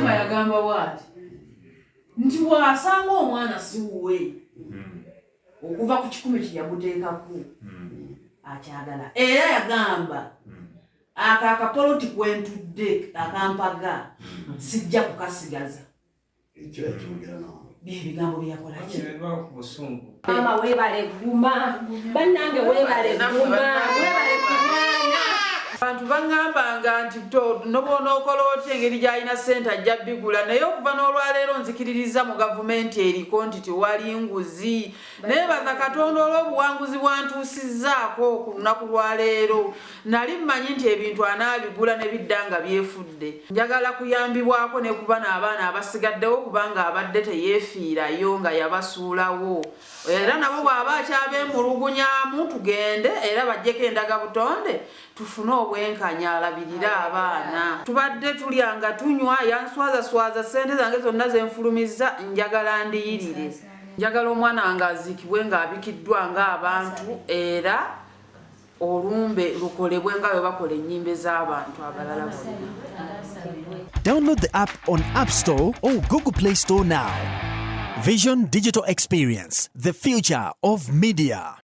Sima yagamba bw'ati nti bw'asanga omwana siwuwe okuva ku 10 kye yamuteekako akyagala era yagamba aka akapoloti kwentudde akampaga sijja kukasigaza ekyo yakyogera nawe ebigambo byakola ki mama weebale guma bannange weebale guma weebale kumwana abantu bangambanga nti nobona okola otya engeri gy'alina ssente ajja bigula naye okuva n'olwaleero nzikiririza mu gavumenti eriko nti tewali nguzi neebaza katonda olw'obuwanguzi bwantuusizzaako ku lunaku lwaleero nali mmanyi nti ebintu anaabigula ne bidda nga byefudde njagala kuyambibwako ne kuba n'abaana abasigaddewo kubanga abadde teyeefiirayo nga yabasuulawo era nabo bw'aba akyabemulugunyaamu tugende era bajjeko endaga butonde tufune obwenkanya alabirira abaana tubadde tulya nga tunywa yanswazaswaza ssente zange zonna zenfulumizza njagala ndiyirire njagala omwana wange aziikibwe ng'abikiddwa ng'abantu era olumbe lukolebwe nga bwe bakola ennyimbe z'abantu abalala bonna. Download the app on App Store or Google Play Store now. Vision Digital Experience, the future of media.